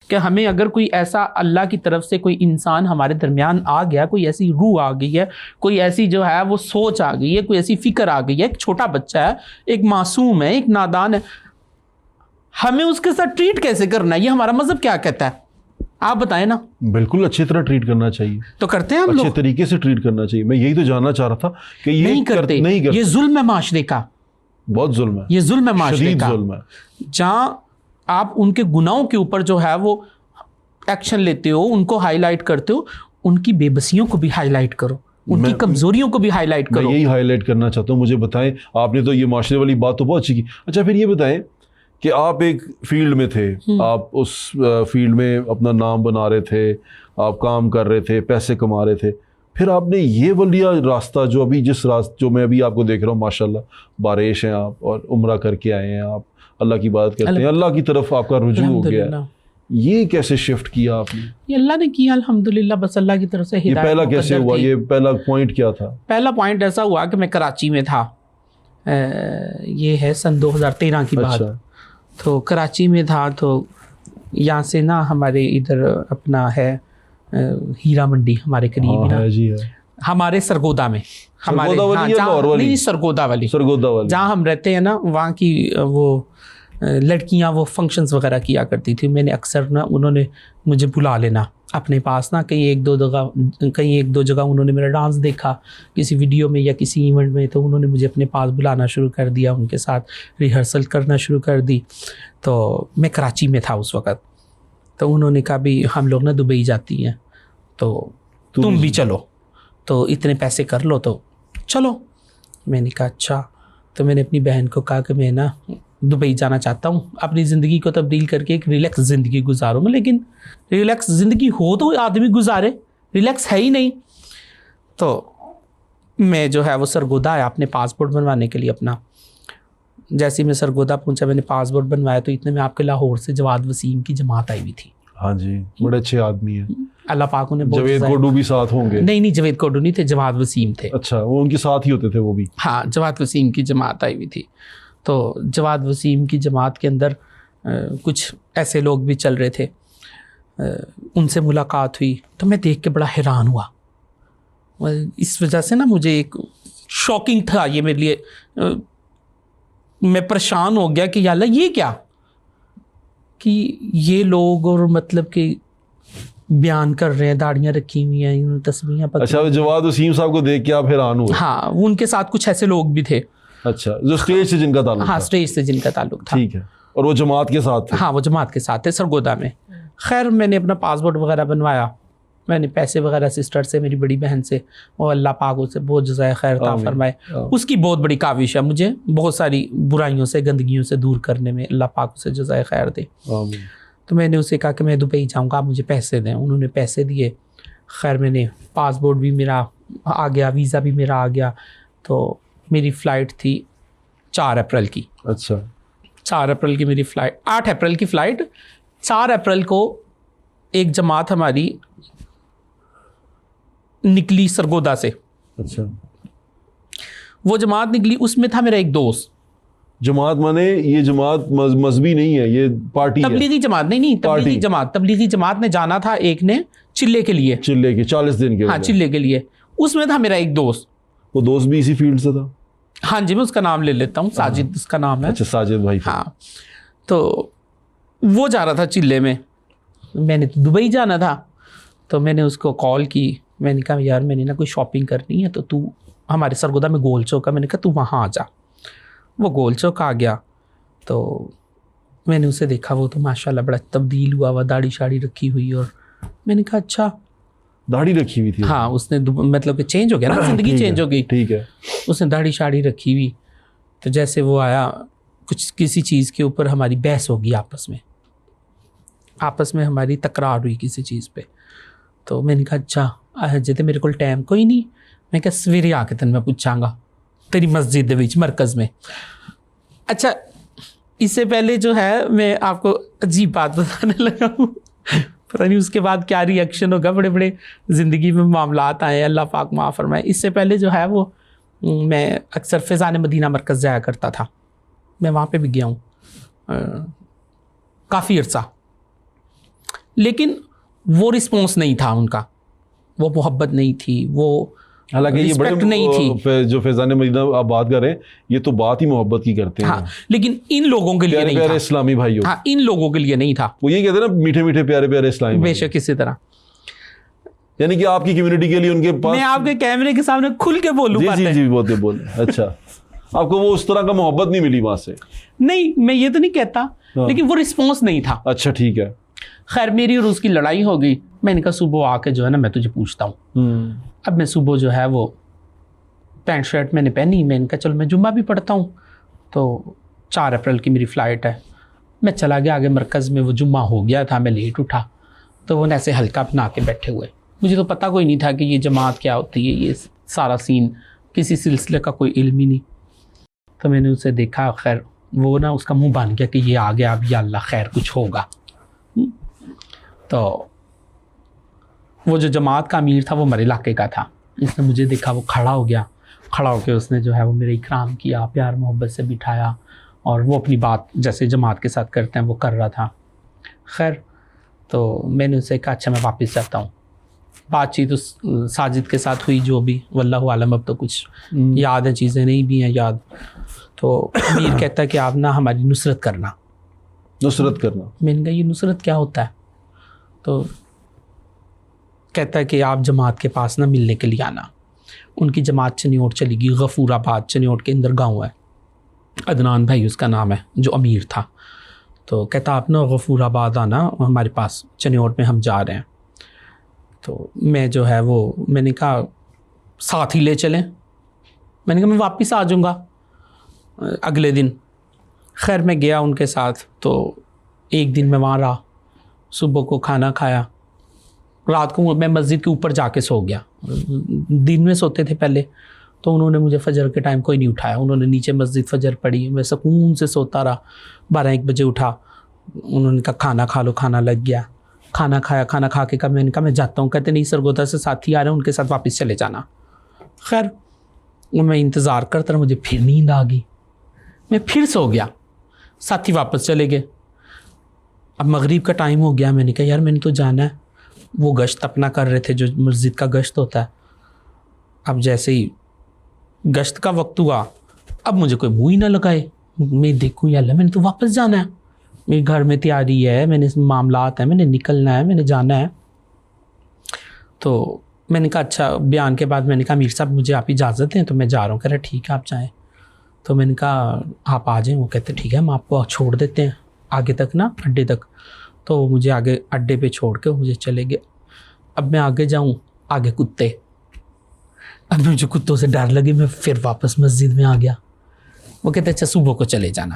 کہ ہمیں اگر کوئی ایسا اللہ کی طرف سے کوئی انسان ہمارے درمیان آ گیا, کوئی ایسی روح آ گئی ہے, کوئی ایسی جو ہے وہ سوچ آ گئی ہے, کوئی ایسی فکر آ گئی ہے, ایک چھوٹا بچہ ہے, ایک معصوم ہے, ایک نادان ہے, ہمیں اس کے ساتھ ٹریٹ کیسے کرنا ہے؟ یہ ہمارا مذہب کیا کہتا ہے آپ بتائیں نا. بالکل اچھی طرح ٹریٹ کرنا چاہیے, تو کرتے ہیں ہم اچھے لوگ؟ طریقے سے ٹریٹ کرنا چاہیے. میں یہی تو جاننا چاہ رہا تھا کہ یہ نہیں کرتے. یہ ظلم ہے معاشرے کا, بہت ظلم ہے, یہ ظلم ہے معاشرے شدید کا. ظلم ہے. جہاں آپ ان کے گناہوں کے اوپر جو ہے وہ ایکشن لیتے ہو, ان کو ہائی لائٹ کرتے ہو, ان کی بے بسیوں کو بھی ہائی لائٹ کرو, ان کی کمزوریوں کو بھی ہائی لائٹ کرو. میں یہی ہائی لائٹ کرنا چاہتا ہوں. مجھے بتائیں, آپ نے تو یہ معاشرے والی بات تو بہت اچھی کی. اچھا پھر یہ بتائیں کہ آپ ایک فیلڈ میں تھے, آپ اس فیلڈ میں اپنا نام بنا رہے تھے, آپ کام کر رہے تھے, پیسے کما رہے تھے, پھر آپ نے یہ والی راستہ جو ابھی جو میں ابھی آپ کو دیکھ رہا ہوں, ماشاءاللہ بارش ہیں آپ, اور عمرہ کر کے آئے ہیں آپ, اللہ کی بات کرتے ہیں, اللہ کی طرف آپ کا رجوع ہو گیا ہے, یہ کیسے شفٹ کیا آپ نے؟ یہ اللہ نے کیا الحمدللہ, بس اللہ کی طرف سے ہدایت. یہ پہلا کیسے ہوا, یہ پہلا پوائنٹ کیا تھا؟ پہلا پوائنٹ ایسا ہوا کہ میں کراچی میں تھا, یہ ہے سن 2013 کی بات. تو کراچی میں تھا, تو یہاں سے نا ہمارے ادھر اپنا ہے ہیرا منڈی ہمارے قریب نا, ہمارے سرگودا میں, ہمارے سرگودا والی جہاں ہم رہتے ہیں نا, وہاں کی وہ لڑکیاں وہ فنکشنز وغیرہ کیا کرتی تھی. میں نے اکثر نا انہوں نے مجھے بلا لینا اپنے پاس نا, کہیں ایک دو جگہ انہوں نے میرا ڈانس دیکھا کسی ویڈیو میں یا کسی ایونٹ میں, تو انہوں نے مجھے اپنے پاس بلانا شروع کر دیا, ان کے ساتھ ریہرسل کرنا شروع کر دی. تو میں کراچی میں تھا اس وقت, تو انہوں نے کہا بھی ہم لوگ نا دبئی جاتی ہیں, تو تم بھی چلو, تو اتنے پیسے کر لو تو چلو. میں نے کہا اچھا. تو میں نے اپنی بہن کو کہا کہ میں نا دبئی جانا چاہتا ہوں, اپنی زندگی کو تبدیل کر کے ایک ریلیکس زندگی گزاروں میں, لیکن ریلیکس زندگی ہو تو آدمی گزارے, ریلیکس ہے ہی نہیں. تو میں جو ہے وہ سرگودا آیا اپنے پاسپورٹ بنوانے کے لیے اپنا. جیسے میں سرگودا پہنچا, میں نے پاسپورٹ بنوایا, تو اتنے میں آپ کے لاہور سے جواد وسیم کی جماعت آئی ہوئی تھی. ہاں جی, بڑے اچھے آدمی ہیں, اللہ پاک انہیں. جاوید کوڈو بھی ساتھ ہوں گے؟ نہیں جاوید کوڈو نہیں تھے, جواد وسیم تھے. اچھا, وہ ان کے ساتھ ہی ہوتے تھے وہ بھی؟ ہاں, جواد وسیم کی جماعت آئی ہوئی تھی. تو جواد وسیم کی جماعت کے اندر کچھ ایسے لوگ بھی چل رہے تھے, ان سے ملاقات ہوئی, تو میں دیکھ کے بڑا حیران ہوا. اس وجہ سے نا مجھے ایک شاکنگ تھا یہ میرے لیے, میں پریشان ہو گیا کہ یا اللہ یہ کیا, کہ یہ لوگ اور مطلب کہ بیان کر رہے ہیں, داڑیاں رکھی ہوئی ہیں, تسبیحاں پکڑی. اچھا, جواد وسیم صاحب کو دیکھ کے آپ حیران ہوئے؟ ہاں, ان کے ساتھ کچھ ایسے لوگ بھی تھے. اچھا, جو اسٹیج سے جن کا تعلق؟ ہاں, اسٹیج سے جن کا تعلق تھا. ٹھیک ہے, اور وہ جماعت کے ساتھ تھے؟ ہاں, وہ جماعت کے ساتھ تھے سرگودا میں. خیر میں نے اپنا پاسپورٹ وغیرہ بنوایا, میں نے پیسے وغیرہ سسٹر سے, میری بڑی بہن سے, وہ اللہ پاک سے بہت جزائے خیر عطا فرمائے. اس کی بہت بڑی کاوش ہے مجھے بہت ساری برائیوں سے, گندگیوں سے دور کرنے میں, اللہ پاک اسے جزائے خیر دے. تو میں نے اسے کہا کہ میں دبئی جاؤں گا, آپ مجھے پیسے دیں. انہوں نے پیسے دیے. خیر میں نے پاسپورٹ بھی میرا آ گیا, ویزا بھی میرا آ گیا. تو میری فلائٹ تھی 4 اپریل کی. اچھا, 4 اپریل کی میری فلائٹ, 8 اپریل کی فلائٹ. 4 اپریل کو ایک جماعت ہماری نکلی سرگودا سے. اچھا, وہ جماعت نکلی, اس میں تھا میرا ایک دوست. جماعت مانے یہ جماعت مذہبی نہیں ہے, یہ پارٹی ہے؟ تبلیغی جماعت نہیں, تبلیغی جماعت نے جانا تھا ایک نے چلے کے لیے, چلے کے 40 دن کے. ہاں, چلے کے لیے. اس میں تھا میرا ایک دوست. وہ دوست بھی اسی فیلڈ سے تھا؟ ہاں جی, میں اس کا نام لے لیتا ہوں, ساجد اس کا نام ہے. اچھا, ساجد بھائی. ہاں, تو وہ جا رہا تھا چلے میں, میں نے تو دبئی جانا تھا. تو میں نے اس کو کال کی, میں نے کہا یار میں نے نا کوئی شاپنگ کرنی ہے, تو ہمارے سرگودا میں گول چوک ہے, میں نے کہا تو وہاں آ جا. وہ گول چوک آ گیا. تو میں نے اسے دیکھا, وہ تو ماشاءاللہ بڑا تبدیل ہوا, داڑھی شاڑی رکھی ہوئی, اور میں نے کہا اچھا, داڑھی رکھی ہوئی تھی؟ ہاں, اس نے مطلب کہ چینج ہو گیا نا, زندگی چینج ہو گئی. ٹھیک ہے. اس نے داڑھی شاڑی رکھی ہوئی. تو جیسے وہ آیا, کچھ کسی چیز کے اوپر ہماری بحث ہوگی, آپس میں ہماری تکرار ہوئی کسی چیز پہ. تو میں نے کہا اچھا جیتے میرے کو ٹائم کوئی نہیں, میں کہا سویرے آ کے تین میں پوچھاں گا تیری مسجد مرکز میں. اچھا, اس سے پہلے جو ہے میں آپ کو عجیب بات بتانے لگا ہوں, پتہ نہیں اس کے بعد کیا ری ایکشن ہوگا. بڑے بڑے زندگی میں معاملات آئے, اللہ پاک معاف فرمائے. اس سے پہلے جو ہے وہ میں اکثر فیضان مدینہ مرکز جایا کرتا تھا, میں وہاں پہ بھی گیا ہوں کافی عرصہ. لیکن وہ رسپانس نہیں تھا ان کا, وہ محبت نہیں تھی, وہ حالانکہ یہ respect نہیں بڑے جو فیضان مدینہ آپ بات کر رہے ہیں یہ تو بات ہی محبت کی کرتے ہیں. ہاں لیکن ان لوگوں کے لیے پیارے نہیں پیارے تھا. اسلامی بھائیوں, ہاں ان لوگوں کے لیے نہیں تھا. وہ یہ کہتے ہیں نا میٹھے میٹھے پیارے پیارے اسلامی بے بھائی, شک اسی طرح یعنی کہ آپ کی کمیونٹی کے لیے ان کے پاس. میں آپ کے کیمرے کے سامنے کھل کے بولوں. جی جی بولے. اچھا آپ کو وہ اس طرح کا محبت نہیں ملی وہاں سے؟ نہیں میں یہ تو نہیں کہتا, لیکن وہ رسپانس نہیں تھا. اچھا ٹھیک ہے. خیر میری اور اس کی لڑائی ہو گئی. میں نے کہا صبح آ کے جو ہے نا میں تجھے پوچھتا ہوں. اب میں صبح جو ہے وہ پینٹ شرٹ میں نے پہنی, میں نے کہا چلو میں جمعہ بھی پڑھتا ہوں. تو 4 اپریل کی میری فلائٹ ہے. میں چلا گیا آگے مرکز میں, وہ جمعہ ہو گیا تھا, میں لیٹ اٹھا تو وہ ایسے ہلکا بنا کے بیٹھے ہوئے. مجھے تو پتہ کوئی نہیں تھا کہ یہ جماعت کیا ہوتی ہے, یہ سارا سین کسی سلسلے کا کوئی علم ہی نہیں. تو میں نے اسے دیکھا, خیر وہ نا اس کا منہ بن گیا کہ یہ آ گیا اب یا اللہ خیر کچھ ہوگا. تو وہ جو جماعت کا امیر تھا وہ ہمارے علاقے کا تھا. اس نے مجھے دیکھا, وہ کھڑا ہو گیا. کھڑا ہو کے اس نے جو ہے وہ میرے اکرام کیا, پیار محبت سے بٹھایا, اور وہ اپنی بات جیسے جماعت کے ساتھ کرتے ہیں وہ کر رہا تھا. خیر تو میں نے اسے کہا اچھا میں واپس جاتا ہوں. بات چیت ساجد کے ساتھ ہوئی جو بھی, واللہ عالم اب تو کچھ یاد ہے, چیزیں نہیں بھی ہیں یاد. تو امیر کہتا ہے کہ آپ نا ہماری نصرت کرنا. نصرت کرنا؟ میں نے کہا یہ نصرت کیا ہوتا ہے؟ تو کہتا ہے کہ آپ جماعت کے پاس نا ملنے کے لیے آنا. ان کی جماعت چنیوٹ چلی گئی, غفور آباد چنیوٹ کے اندر گاؤں ہے, عدنان بھائی اس کا نام ہے جو امیر تھا. تو کہتا آپ نا غفور آباد آنا ہمارے پاس چنیوٹ میں, ہم جا رہے ہیں. تو میں جو ہے وہ میں نے کہا ساتھ ہی لے چلیں. میں نے کہا میں واپس آ جاؤں گا اگلے دن. خیر میں گیا ان کے ساتھ. تو ایک دن میں وہاں رہا, صبح کو کھانا کھایا, رات کو میں مسجد کے اوپر جا کے سو گیا. دن میں سوتے تھے پہلے, تو انہوں نے مجھے فجر کے ٹائم کوئی نہیں اٹھایا. انہوں نے نیچے مسجد فجر پڑھی, میں سکون سے سوتا رہا. 12-1 بجے اٹھا, انہوں نے کہا کھانا کھا لو. کھانا لگ گیا, کھانا کھایا. کھانا کھا کے میں نے کہا میں جاتا ہوں. کہتے نہیں سرگودا سے ساتھی آ رہے ہیں, ان کے ساتھ واپس چلے جانا. خیر میں انتظار کرتا رہا, مجھے پھر نیند آ گئی, میں پھر سو گیا. ساتھی واپس چلے گئے. اب مغرب کا ٹائم ہو گیا. میں نے کہا یار میں نے تو جانا ہے. وہ گشت اپنا کر رہے تھے جو مسجد کا گشت ہوتا ہے. اب جیسے ہی گشت کا وقت ہوا, اب مجھے کوئی منہ ہی نہ لگائے. میں دیکھوں یا اللہ میں نے تو واپس جانا ہے, میرے گھر میں تیاری ہے, میں نے معاملات ہیں, میں نے نکلنا ہے, میں نے جانا ہے. تو میں نے کہا اچھا. بیان کے بعد میں نے کہا امیر صاحب مجھے آپ اجازت دیں, تو میں جا رہا ہوں. کہہ رہے ٹھیک ہے آپ جائیں. تو میں نے کہا آپ آ جائیں. وہ کہتے ٹھیک ہے ہم آپ کو چھوڑ دیتے ہیں آگے تک نا, اڈے تک. تو مجھے آگے اڈے پہ چھوڑ کے مجھے چلے گئے. اب میں آگے جاؤں, آگے کتے. اب مجھے کتوں سے ڈر لگے, میں پھر واپس مسجد میں آ گیا. وہ کہتے اچھا صبح کو چلے جانا.